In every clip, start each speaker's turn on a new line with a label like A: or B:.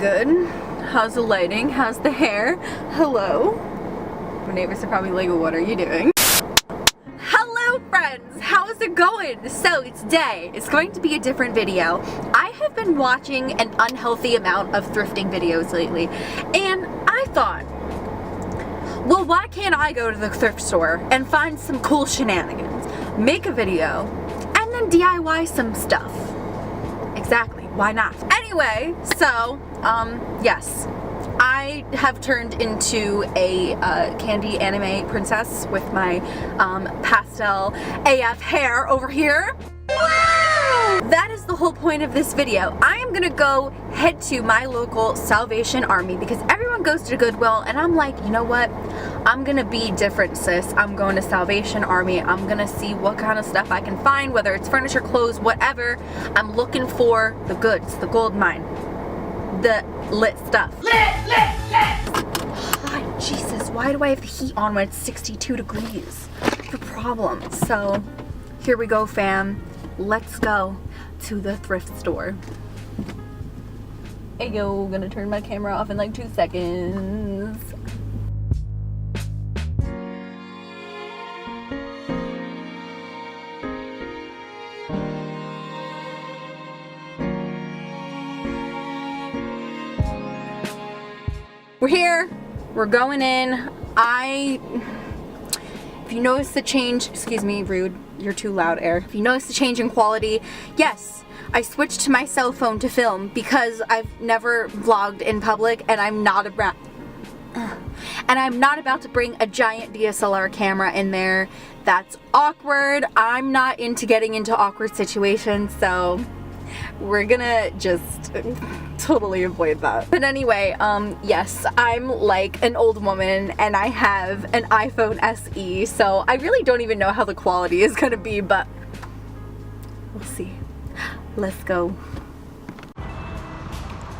A: good. How's the lighting? How's the hair? Hello. My neighbors are probably like, what are you doing? Hello friends, how's it going? So today it's going to be a different video. I have been watching an unhealthy amount of thrifting videos lately, and I thought, well, why can't I go to the thrift store and find some cool shenanigans, make a video, and then DIY some stuff? Exactly, why not? Anyway, so, yes. I have turned into a candy anime princess with my pastel AF hair over here. Wow! That is the whole point of this video. I am gonna go head to my local Salvation Army because everyone goes to Goodwill, and I'm like, you know what? I'm gonna be different, sis. I'm going to Salvation Army. I'm gonna see what kind of stuff I can find, whether it's furniture, clothes, whatever. I'm looking for the goods, the gold mine, the lit stuff. Lit! Hi, Jesus, why do I have the heat on when it's 62 degrees? The problem. So, here we go, fam. Let's go to the thrift store. Hey, yo, gonna turn my camera off in like 2 seconds. We're here, we're going in. If you notice the change, excuse me, rude, you're too loud, Air. If you notice the change in quality, yes, I switched to my cell phone to film because I've never vlogged in public, and I'm not about to bring a giant DSLR camera in there. That's awkward. I'm not into getting into awkward situations, so we're gonna just totally avoid that. But anyway, yes, I'm like an old woman and I have an iPhone SE, so I really don't even know how the quality is gonna be, but we'll see. Let's go.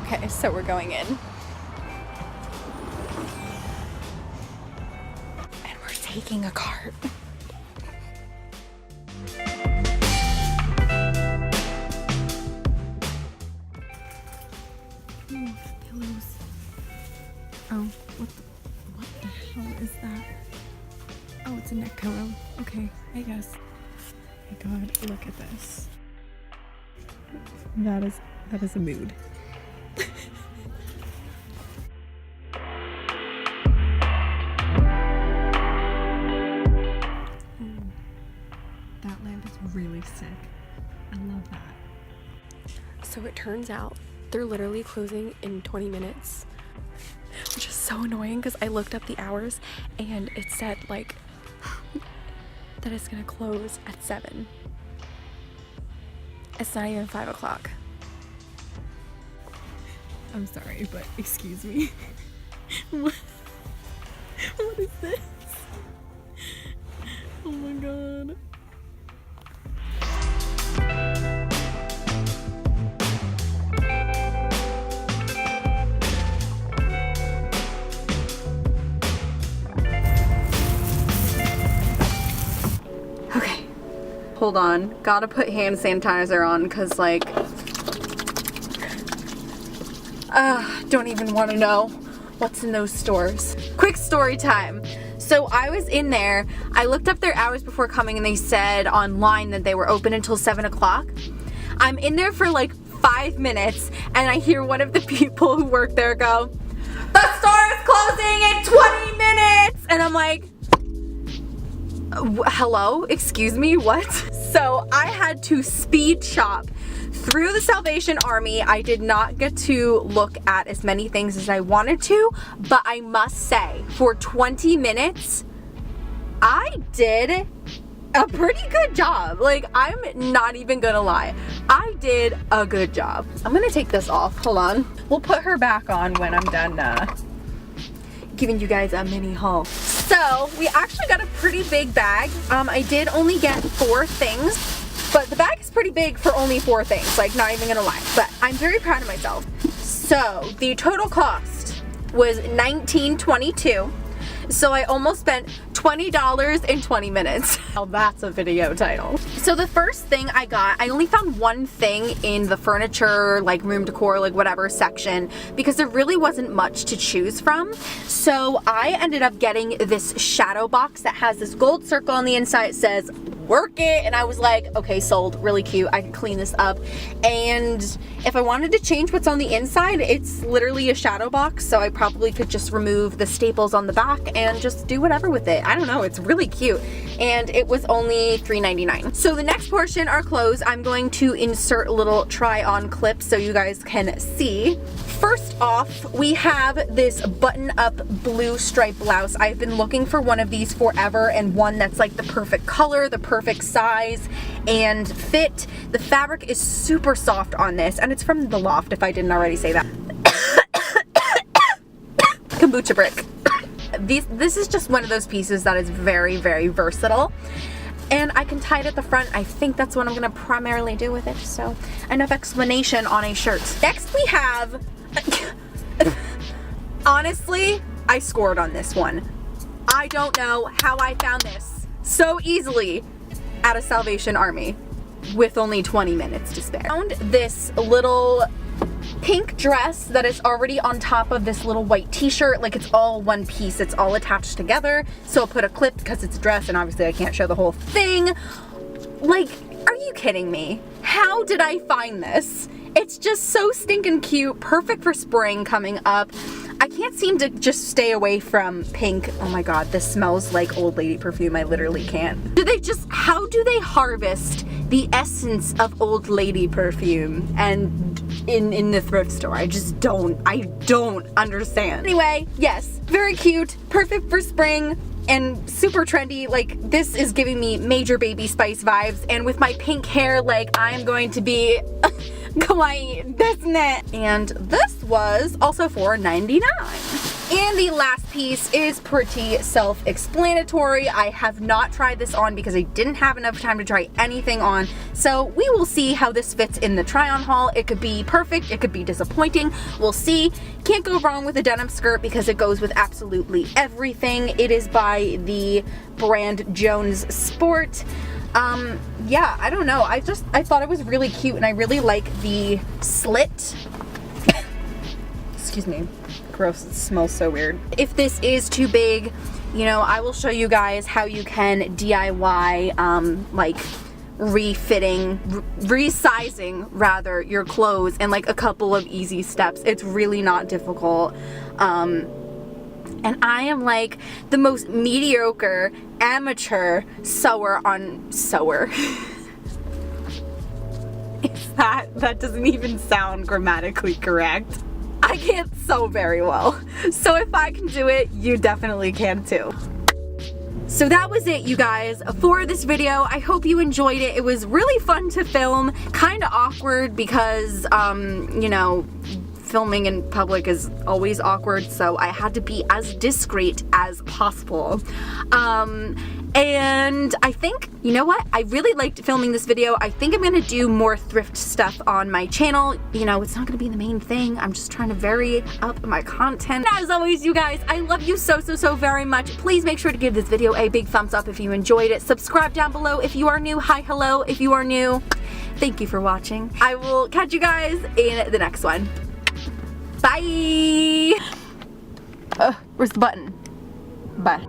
A: Okay, so we're going in. And we're taking a cart. Oh, what the hell is that? Oh, it's a neck pillow. Okay, I guess. Oh my god, look at this. That is a mood. That lamp is really sick. I love that.
B: So it turns out they're literally closing in 20 minutes. Which is so annoying because I looked up the hours and it said like that it's gonna close at 7. It's not even 5 o'clock.
A: I'm sorry, but excuse me. What is this? Oh my god. Hold on, gotta put hand sanitizer on because like, don't even want to know what's in those stores. Quick story time. So I was in there, I looked up their hours before coming and they said online that they were open until 7 o'clock. I'm in there for like 5 minutes and I hear one of the people who work there go, "The store is closing in 20 minutes!" And I'm like, hello? Excuse me? What? So I had to speed shop through the Salvation Army. I did not get to look at as many things as I wanted to, but I must say, for 20 minutes, I did a pretty good job. Like, I'm not even gonna lie. I did a good job. I'm gonna take this off. Hold on. We'll put her back on when I'm done giving you guys a mini haul. So we actually got a pretty big bag. I did only get 4 things, but the bag is pretty big for only 4 things, like not even gonna lie, but I'm very proud of myself. So the total cost was $19.22. So I almost spent $20 in 20 minutes. Now that's a video title. So the first thing I got, I only found one thing in the furniture, like room decor, like whatever section, because there really wasn't much to choose from. So I ended up getting this shadow box that has this gold circle on the inside. It says work it, and I was like, okay, sold. Really cute. I can clean this up, and if I wanted to change what's on the inside, it's literally a shadow box, so I probably could just remove the staples on the back and just do whatever with it. I don't know, it's really cute, and it was only $3.99. So the next portion are clothes. I'm going to insert little try-on clips so you guys can see. First off, we have this button-up blue striped blouse. I've been looking for one of these forever, and one that's like the perfect color, the perfect size and fit. The fabric is super soft on this, and it's from the Loft, if I didn't already say that. Kombucha brick. This is just one of those pieces that is very, very versatile. And I can tie it at the front. I think that's what I'm gonna primarily do with it. So enough explanation on a shirt. Next we have, honestly, I scored on this one. I don't know how I found this so easily at a Salvation Army with only 20 minutes to spare. I found this little pink dress that is already on top of this little white t-shirt. Like, it's all one piece, it's all attached together. So I'll put a clip because it's a dress and obviously I can't show the whole thing. Like, are you kidding me? How did I find this? It's just so stinking cute, perfect for spring coming up. I can't seem to just stay away from pink. Oh my god, this smells like old lady perfume. I literally can't. How do they harvest the essence of old lady perfume and in the thrift store? I don't understand. Anyway, yes, very cute, perfect for spring, and super trendy. Like, this is giving me major Baby Spice vibes, and with my pink hair, like, I'm going to be kawaii, isn't it? And this was also $4.99. And the last piece is pretty self-explanatory. I have not tried this on because I didn't have enough time to try anything on. So we will see how this fits in the try-on haul. It could be perfect, it could be disappointing. We'll see. Can't go wrong with a denim skirt because it goes with absolutely everything. It is by the brand Jones Sport. Yeah, I don't know. I thought it was really cute, and I really like the slit. Excuse me. Gross, it smells so weird. If this is too big, you know, I will show you guys how you can DIY, like, resizing rather, your clothes in like a couple of easy steps. It's really not difficult. And I am like the most mediocre amateur sewer. That doesn't even sound grammatically correct. I can't sew very well. So if I can do it, you definitely can too. So that was it, you guys, for this video. I hope you enjoyed it. It was really fun to film, kind of awkward because, you know, filming in public is always awkward, so I had to be as discreet as possible. And I think, you know what? I really liked filming this video. I think I'm gonna do more thrift stuff on my channel. You know, it's not gonna be the main thing. I'm just trying to vary up my content. As always, you guys, I love you so very much. Please make sure to give this video a big thumbs up if you enjoyed it. Subscribe down below if you are new. Hi, hello if you are new. Thank you for watching. I will catch you guys in the next one. Bye! Where's the button? Bye.